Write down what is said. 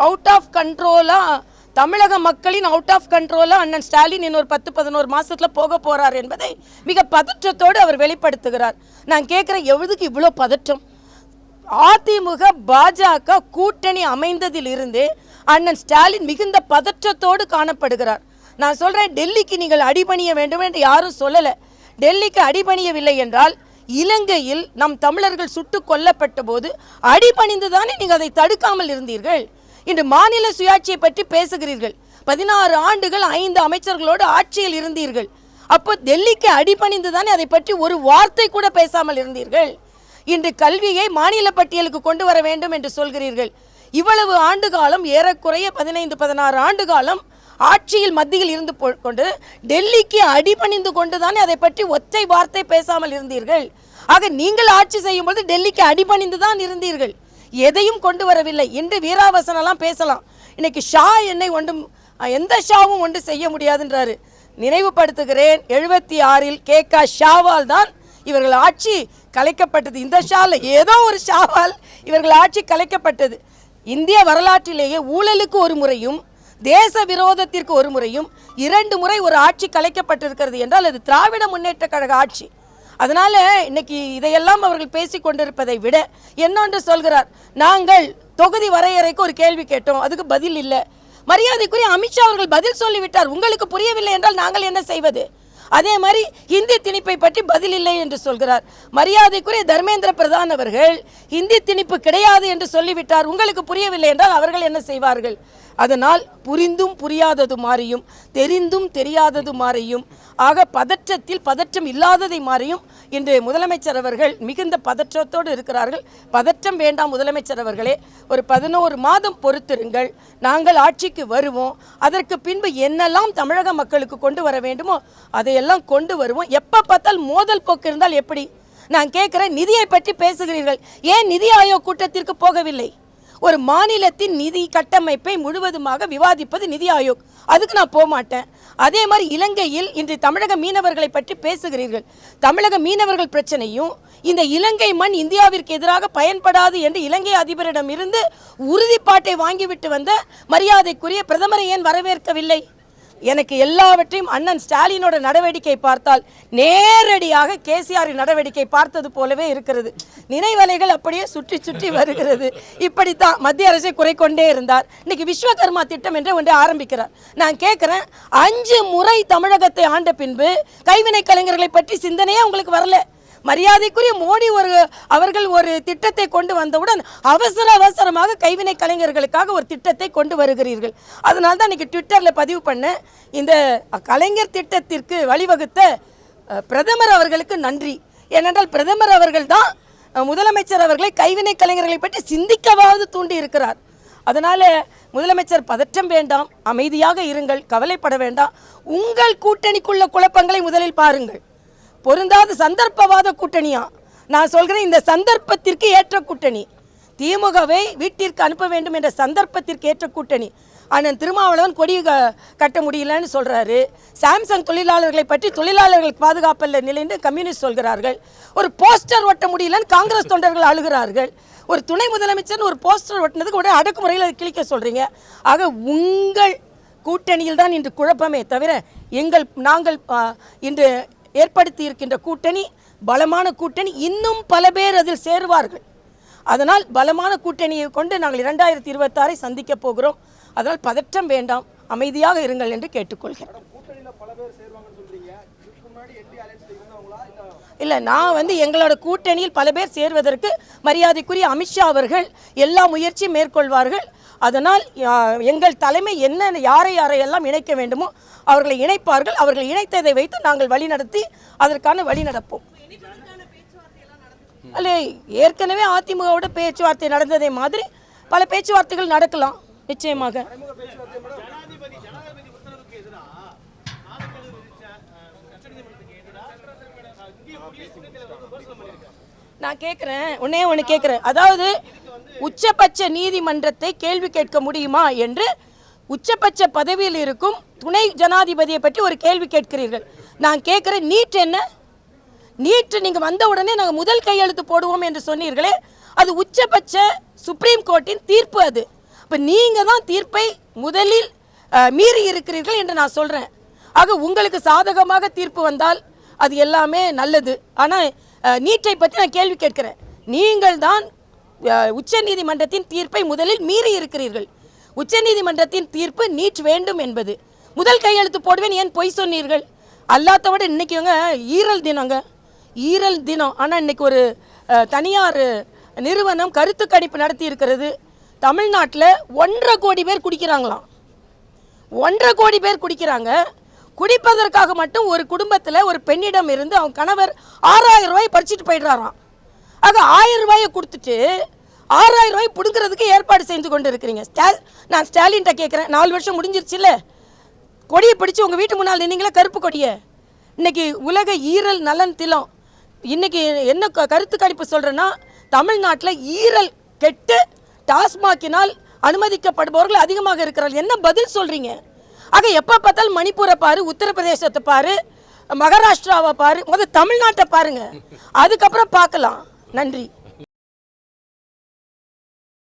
Out of கண்ட்ரோலாக தமிழக மக்களின் அவுட் ஆஃப் கண்ட்ரோலாக அண்ணன் ஸ்டாலின் இன்னொரு 10-11 மாதத்தில் போக போகிறார் என்பதை மிக பதற்றத்தோடு அவர் வெளிப்படுத்துகிறார். நான் கேட்குறேன், எவ்வளவுக்கு இவ்வளோ பதற்றம்? அதிமுக பாஜக கூட்டணி அமைந்ததிலிருந்து அண்ணன் ஸ்டாலின் மிகுந்த பதற்றத்தோடு காணப்படுகிறார். நான் சொல்கிறேன், டெல்லிக்கு நீங்கள் அடிபணிய வேண்டும் என்று யாரும் சொல்லலை. டெல்லிக்கு அடிபணியவில்லை என்றால் இலங்கையில் நம் தமிழர்கள் சுட்டு கொல்லப்பட்ட போது அடிபணிந்து தானே நீங்கள் அதை தடுக்காமல் இருந்தீர்கள். இன்று மாநில சுயாட்சியை பற்றி பேசுகிறீர்கள். 16 ஆண்டுகள் 5 அமைச்சர்களோடு ஆட்சியில் இருந்தீர்கள். அப்போ டெல்லிக்கு அடிபணிந்து தானே அதை பற்றி ஒரு வார்த்தை கூட பேசாமல் இருந்தீர்கள். இன்று கல்வியை மாநில பட்டியலுக்கு கொண்டு வர வேண்டும் என்று சொல்கிறீர்கள். இவ்வளவு ஆண்டு காலம், ஏறக்குறைய 15-16 ஆண்டு காலம் ஆட்சியில் மத்தியில் இருந்து கொண்டு டெல்லிக்கு அடிபணிந்து கொண்டு தானே அதை பற்றி ஒற்றை வார்த்தை பேசாமல் இருந்தீர்கள். ஆக நீங்கள் ஆட்சி செய்யும் போது டெல்லிக்கு அடிபணிந்து தான் இருந்தீர்கள், எதையும் கொண்டு வரவில்லை. இன்று வீராவசனெல்லாம் பேசலாம். இன்னைக்கு ஷா என்னை ஒன்றும் எந்த ஷாவும் ஒன்று செய்ய முடியாதுன்றாரு. நினைவுபடுத்துகிறேன், 76-இல் KK ஷாவால் தான் இவர்கள் ஆட்சி கலைக்கப்பட்டது. இந்த ஷால ஏதோ ஒரு ஷாவால் இவர்கள் ஆட்சி கலைக்கப்பட்டது. இந்திய வரலாற்றிலேயே ஊழலுக்கு ஒரு முறையும் தேச விரோதத்திற்கு ஒரு முறையும் 2 முறை ஒரு ஆட்சி கலைக்கப்பட்டிருக்கிறது என்றால் அது திராவிட முன்னேற்ற கழக ஆட்சி. அதனால இன்னைக்கு இதையெல்லாம் அவர்கள் பேசிக் கொண்டிருப்பதை விட என்னொன்று சொல்கிறார், நாங்கள் தொகுதி வரையறைக்கு ஒரு கேள்வி கேட்டோம், அதுக்கு பதில் இல்லை. மரியாதைக்குரிய அமித்ஷா அவர்கள் பதில் சொல்லிவிட்டார். உங்களுக்கு புரியவில்லை என்றால் நாங்கள் என்ன செய்வது? அதே மாதிரி ஹிந்தி திணிப்பை பற்றி பதில் இல்லை என்று சொல்கிறார். மரியாதைக்குரிய தர்மேந்திர பிரதான் அவர்கள் ஹிந்தி திணிப்பு கிடையாது என்று சொல்லிவிட்டார். உங்களுக்கு புரியவில்லை என்றால் அவர்கள் என்ன செய்வார்கள்? அதனால் புரிந்தும் புரியாதது மாறியும் தெரிந்தும் தெரியாதது மாறியும் ஆக பதற்றத்தில் பதற்றம் இல்லாததை மாறியும் இன்று முதலமைச்சர் அவர்கள் மிகுந்த பதற்றத்தோடு இருக்கிறார்கள். பதற்றம் வேண்டாம் முதலமைச்சர் அவர்களே, ஒரு 11 மாதம் பொறுத்திருங்கள், நாங்கள் ஆட்சிக்கு வருவோம். அதற்கு பின்பு என்னெல்லாம் தமிழக மக்களுக்கு கொண்டு வர வேண்டுமோ அதையெல்லாம் கொண்டு வருவோம். எப்போ பார்த்தால் மோதல் போக்கு இருந்தால் எப்படி? நான் கேட்குறேன், நிதியை பற்றி பேசுகிறீர்கள், ஏன் நிதி ஆயோக் கூட்டத்திற்கு போகவில்லை? ஒரு மாநிலத்தின் நிதி கட்டமைப்பை முழுவதுமாக விவாதிப்பது நிதி ஆயோக், அதுக்கு நான் போக மாட்டேன். அதே மாதிரி இலங்கையில் இன்று தமிழக மீனவர்களை பற்றி பேசுகிறீர்கள். தமிழக மீனவர்கள் பிரச்சனையும் இந்த இலங்கை மண் இந்தியாவிற்கு எதிராக பயன்படாது என்று இலங்கை அதிபரிடம் இருந்து உறுதிப்பாட்டை வாங்கிவிட்டு வந்த மரியாதைக்குரிய பிரதமரை ஏன் வரவேற்கவில்லை? எனக்கு எல்லாவற்றையும் அண்ணன் ஸ்டாலினோட நடவடிக்கை பார்த்தால் நேரடியாக கேசிஆரின் நடவடிக்கை பார்த்தது போலவே இருக்கிறது. நினைவலைகள் அப்படியே சுற்றி சுற்றி வருகிறது. இப்படித்தான் மத்திய அரசை குறை கொண்டே இருந்தார். இன்னைக்கு விஸ்வகர்மா திட்டம் என்று ஒன்றை ஆரம்பிக்கிறார். நான் கேட்குறேன், 5 முறை தமிழகத்தை ஆண்ட பின்பு கைவினை கலைஞர்களை பற்றி சிந்தனையே உங்களுக்கு வரல. மரியாதைக்குரிய மோடி அவர்கள் ஒரு திட்டத்தை கொண்டு வந்தவுடன் அவசரமாக கைவினை கலைஞர்களுக்காக ஒரு திட்டத்தை கொண்டு வருகிறீர்கள். அதனால தான் இன்னைக்கு ட்விட்டரில் பதிவு பண்ண, இந்த கலைஞர் திட்டத்திற்கு வழிவகுத்த பிரதமர் அவர்களுக்கு நன்றி. ஏனென்றால் பிரதமர் அவர்கள் தான் முதலமைச்சர் அவர்களை கைவினை கலைஞர்களை பற்றி சிந்திக்கவாவது தூண்டி இருக்கிறார். அதனால் முதலமைச்சர் பதற்றம் வேண்டாம், அமைதியாக இருங்கள், கவலைப்பட வேண்டாம். உங்கள் கூட்டணிக்குள்ள குழப்பங்களை முதலில் பாருங்கள். பொருந்தாத சந்தர்ப்பவாத கூட்டணியா? நான் சொல்கிறேன், இந்த சந்தர்ப்பத்திற்கு ஏற்ற கூட்டணி. திமுகவை வீட்டிற்கு அனுப்ப வேண்டும் என்ற சந்தர்ப்பத்திற்கு ஏற்ற கூட்டணி. அண்ணன் திருமாவளவன் கொடி கட்ட முடியலன்னு சொல்கிறாரு. சாம்சங் தொழிலாளர்களை பற்றி தொழிலாளர்கள் பாதுகாப்பில் நிலைன்னு கம்யூனிஸ்ட் சொல்கிறார்கள். ஒரு போஸ்டர் ஒட்ட முடியலன்னு காங்கிரஸ் தொண்டர்கள் அழுகிறார்கள். ஒரு துணை முதலமைச்சர் ஒரு போஸ்டர் ஒட்டினதுக்கு உடனே அடக்குமுறையில் கிளிக்க சொல்கிறீங்க. ஆக உங்கள் கூட்டணியில் தான் இன்று குழப்பமே தவிர நாங்கள் இன்று ஏற்படுத்தி இருக்கின்ற கூட்டணி பலமான கூட்டணி. இன்னும் பல பேர் அதில் சேருவார்கள். அதனால் பலமான கூட்டணியை கொண்டு நாங்கள் 2026 சந்திக்க போகிறோம். அதனால் பதற்றம் வேண்டாம், அமைதியாக இருங்கள் என்று கேட்டுக்கொள்கிறேன். இல்லை, நான் எங்களோட கூட்டணியில் பல பேர் சேர்வதற்கு மரியாதைக்குரிய அமித்ஷா அவர்கள் எல்லா முயற்சியும் மேற்கொள்வார்கள். அதனால் எங்கள் தலைமை யாரையெல்லாம் இணைக்க வேண்டுமோ அவர்களை இணைப்பார்கள். அவர்கள் இணைத்ததை வைத்து நாங்கள் வழிநடத்தி அதற்கான வழி நடப்போம். அல்ல, ஏற்கனவே அதிமுகவோட பேச்சுவார்த்தை நடந்ததை மாதிரி பல பேச்சுவார்த்தைகள் நடக்கலாம் நிச்சயமாக. நான் கேட்குறேன், ஒன்று கேட்குறேன், அதாவது உச்சபட்ச நீதிமன்றத்தை கேள்வி கேட்க முடியுமா என்று உச்சபட்ச பதவியில் இருக்கும் துணை ஜனாதிபதியை பற்றி ஒரு கேள்வி கேட்கிறீர்கள். நான் கேட்குறேன், நீட் என்ன? நீட் நீங்கள் வந்த உடனே நாங்கள் முதல் கையெழுத்து போடுவோம் என்று சொன்னீர்களே, அது உச்சபட்ச சுப்ரீம் கோர்ட்டின் தீர்ப்பு. இப்போ நீங்கள் தான் தீர்ப்பை முதலில் மீறி இருக்கிறீர்கள் என்று நான் சொல்கிறேன். ஆக உங்களுக்கு சாதகமாக தீர்ப்பு வந்தால் அது எல்லாமே நல்லது. ஆனால் நீட்டை பற்றி நான் கேள்வி கேட்கிறேன். நீங்கள் தான் உச்சநீதிமன்றத்தின் தீர்ப்பை முதலில் மீறி இருக்கிறீர்கள். உச்சநீதிமன்றத்தின் தீர்ப்பு நீட் வேண்டும் என்பது. முதல் கையெழுத்து போடுவேன் ஏன் பொய் சொன்னீர்கள்? அல்லாதவிட இன்றைக்கிங்க ஈரல் தினங்க, ஈரல் தினம். ஆனால் இன்றைக்கி ஒரு தனியார் நிறுவனம் கருத்து கணிப்பு நடத்தி இருக்கிறது. தமிழ்நாட்டில் 1.5 கோடி பேர் குடிக்கிறாங்களாம். 1.5 கோடி பேர் குடிக்கிறாங்க. குடிப்பதற்காக மட்டும் ஒரு குடும்பத்தில் ஒரு பெண்ணிடம் இருந்து அவங்க கணவர் 6000 ரூபாய் பறிச்சுட்டு போயிடுறாராம். ஆக 1000 ரூபாயை கொடுத்துட்டு 6000 ரூபாய் பிடுங்கிறதுக்கு ஏற்பாடு செஞ்சு கொண்டு இருக்கிறீங்க. நான் ஸ்டாலின்கிட்ட கேட்குறேன், 4 வருஷம் முடிஞ்சிருச்சுல்ல, கொடியை பிடிச்சி உங்கள் வீட்டு முன்னால் நின்னீங்களா கருப்பு கொடியை? இன்றைக்கி உலக ஈரல் நலன் தினம். இன்றைக்கி என்ன கருத்து கணிப்பு சொல்கிறேன்னா, தமிழ்நாட்டில் ஈரல் கெட்டு டாஸ்மாகினால் அனுமதிக்கப்படுபவர்கள் அதிகமாக இருக்கிறார்கள். என்ன பதில் சொல்கிறீங்க? ஆக எப்போ பார்த்தாலும் மணிப்பூரை பாரு, உத்தரப்பிரதேசத்தை பாரு, மகாராஷ்டிராவை பாரு, முதல் தமிழ்நாட்டை பாருங்கள், அதுக்கப்புறம் பார்க்கலாம். நன்றி.